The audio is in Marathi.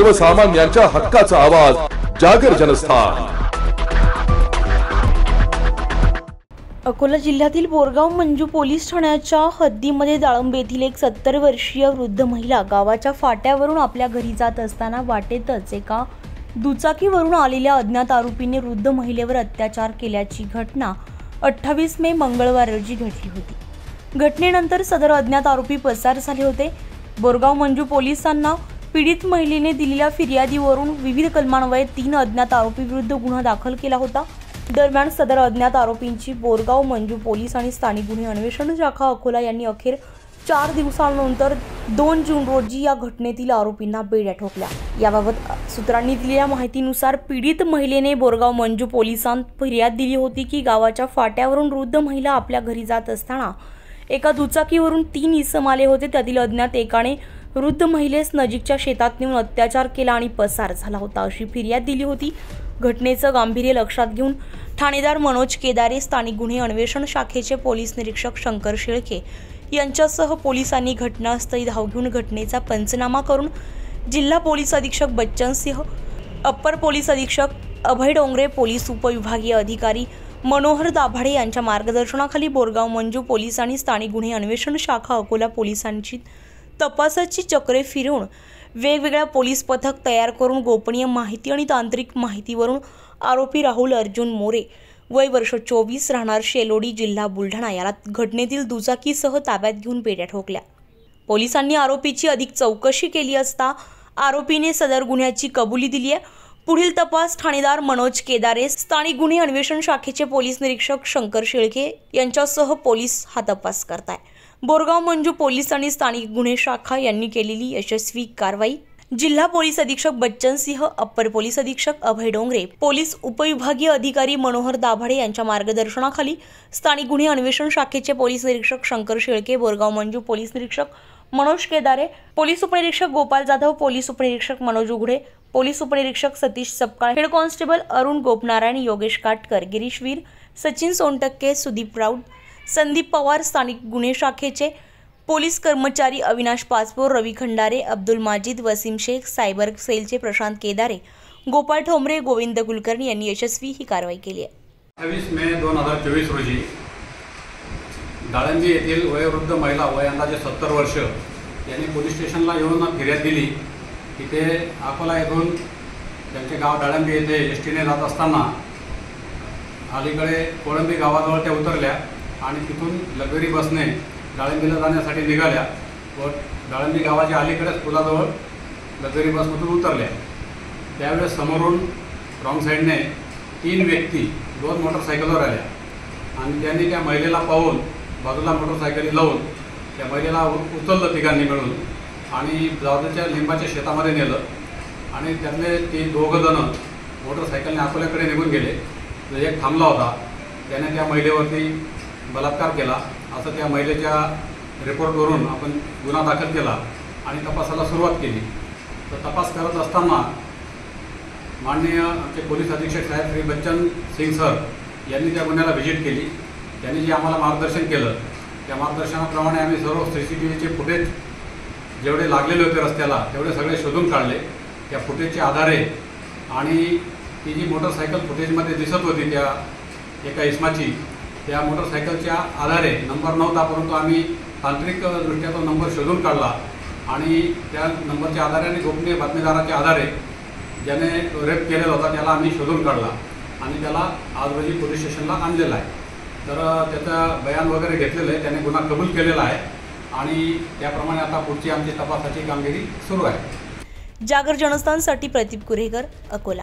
सर्वसामान्यांच्या हक्काचा आवाज जागर जनस्थान। अकोला जिल्ह्यातील बोरगाव मंजू पोलीस ठाण्याच्या हद्दीमध्ये दाळंबे येथील एक 70 वर्षीय वृद्ध महिला गावाच्या फाट्यावरून आपल्या घरी जात असताना वाटेतच एका दुचाकीवरून आलेल्या अज्ञात आरोपीने वृद्ध महिलेवर अत्याचार केल्याची घटना 28 मे मंगळवार रोजी घडली होती। घटनेनंतर सदर अज्ञात आरोपी पसार झाले होते। बोरगाव मंजू पोलिसांना पीडित महिलेने दिलेल्या फिर्यादीवरून विविध कलमान्वये 3 अज्ञात आरोपी विरुद्ध गुन्हा दाखल केला होता। दरम्यान सदर अज्ञात आरोपींची बोरगाव मंजू पोलीस आणि स्थानिक गुन्हे अन्वेषण शाखा अकोला यांनी अखेर 4 दिवसांनंतर 2 जून रोजी या घटनेतील आरोपींना बेड्या ठोकल्या। याबाबत सूत्रांनी दिलेल्या माहितीनुसार पीडित महिलेने बोरगाव मंजू पोलिसांत फिर्याद दिली होती की गावाच्या फाट्यावरून वृद्ध महिला आपल्या घरी जात असताना एका दुचाकीवरून 3 इसम आले होते। त्यातील अज्ञात एकाने वृद्ध महिलेस नजीकच्या शेतात नेऊन अत्याचार केला आणि पसार झाला होता, अशी फिर्याद दिली होती। घटनेचं गांभीर्य लक्षात घेऊन ठाणेदार मनोज केदारे, स्थानिक गुन्हे अन्वेषण शाखेचे पोलीस निरीक्षक शंकर शेळके यांच्यासह पोलिसांनी घटनास्थळी धाव घेऊन घटनेचा पंचनामा करून जिल्हा पोलीस अधीक्षक बच्चन सिंह, अप्पर पोलीस अधीक्षक अभय डोंगरे, पोलीस उपविभागीय अधिकारी मनोहर दाभाडे यांच्या मार्गदर्शनाखाली बोरगाव मंजू पोलीस आणि स्थानिक गुन्हे अन्वेषण शाखा अकोला पोलिसांची तपासाची चक्रे फिरवून वेगवेगळ्या पोलीस पथक तयार करून गोपनीय माहिती आणि तांत्रिक माहितीवरून आरोपी राहुल अर्जुन मोरे, वय वर्ष 24, राहणार शेलोडी, जिल्हा बुलढाणा याला घटनेतील दुचाकीसह ताब्यात घेऊन बेड्या ठोकल्या। पोलिसांनी आरोपीची अधिक चौकशी केली असता आरोपीने सदर गुन्ह्याची कबुली दिली आहे। पुढील तपास ठाणेदार मनोज केदारे, स्थानिक गुन्हे अन्वेषण शाखेचे पोलीस निरीक्षक शंकर शेळके यांच्यासह पोलीस हा तपास करताय। बोरगाव मंजू पोलीस आणि स्थानिक गुन्हे शाखा यांनी केलेली यशस्वी कारवाई जिल्हा पोलीस अधीक्षक बच्चन सिंह, अप्पर पोलीस अधीक्षक अभय डोंगरे, पोलीस उपविभागीय अधिकारी मनोहर दाभाडे यांच्या मार्गदर्शनाखाली स्थानिक गुन्हे अन्वेषण शाखेचे पोलीस निरीक्षक शंकर शेळके, बोरगाव मंजू पोलीस निरीक्षक मनोज केदारे, पोलीस उपनिरीक्षक गोपाल जाधव, पोलीस उपनिरीक्षक मनोज उघडे, पोलीस उपनिरीक्षक सतीश सपकाळ, हेड कॉन्स्टेबल अरुण गोपनारायण, योगेश काटकर, गिरीश वीर, सचिन सोनटक्के, सुदीप राऊत, संदीप पवार, स्थानिक गुन्हे शाखेचे पोलीस कर्मचारी अविनाश पाचपोर, रवी खंडारे, अब्दुल माजिद, वसीम शेख, सायबर सेलचे प्रशांत केदारे, गोपाळ ठोंबरे, गोविंद कुलकर्णी यांनी यशस्वी ही कारवाई केली आहे। 28 मे 2024 रोजी दाळंबे येथील वयोवृद्ध महिला, वय अंदाजे 70 वर्ष यांनी पोलीस स्टेशनला येऊन फिर्याद दिली की ते अकोला येथून त्यांचे गाव दाळंबे येथे एसटीने जात असताना अलीकडे कोळंबी गावाजवळ त्या उतरल्या आणि तिथून लक्झरी बसने दाळंबीला जाण्यासाठी निघाल्या व दाळंबी गावाच्या अलीकडेच पुलाजवळ लक्झरी बसमधून उतरल्या। त्यावेळेस समोरून रॉंग साईडने 3 व्यक्ती 2 मोटरसायकलवर आल्या आणि त्यांनी त्या महिलेला पाहून बाजूला मोटरसायकली लावून त्या महिलेला उचललं तिघांनी मिळून आणि जावळच्या लिंबाच्या शेतामध्ये नेलं आणि त्यातले ते 2 जण मोटरसायकलने अकोल्याकडे निघून गेले। जो एक थांबला होता त्याने त्या महिलेवरती बलात्कार केला असं त्या महिलेच्या रिपोर्टवरून आपण गुन्हा दाखल केला आणि तपासाला सुरुवात केली। तर तपास करत असताना माननीय आमचे पोलीस अधीक्षक साहेब श्री बच्चन सिंग सर यांनी त्या गुन्ह्याला व्हिजिट केली। त्यांनी जे आम्हाला मार्गदर्शन केलं त्या मार्गदर्शनाप्रमाणे आम्ही सर्व CCTVचे फुटेज जेवढे लागलेले होते रस्त्याला तेवढे सगळे शोधून काढले। त्या फुटेजच्या आधारे आणि ती जी मोटरसायकल फुटेजमध्ये दिसत होती त्या एका इसमाची, त्या मोटरसायकलच्या आधारे नंबर नव्हता, परंतु आम्ही तांत्रिकदृष्ट्या तो नंबर शोधून काढला आणि त्या नंबरच्या आधारे आणि गोपनीय बातमीदाराच्या आधारे ज्याने रेप केलेला होता त्याला आम्ही शोधून काढला आणि त्याला आज रोजी पोलीस स्टेशनला आणलेला आहे। तर त्याचं बयान वगैरे घेतलेलं आहे, त्याने गुन्हा कबूल केलेला आहे आणि त्याप्रमाणे आता पुढची आमची तपासाची कामगिरी सुरू आहे। जागर जनस्थानसाठी प्रदीप कुरेकर, अकोला।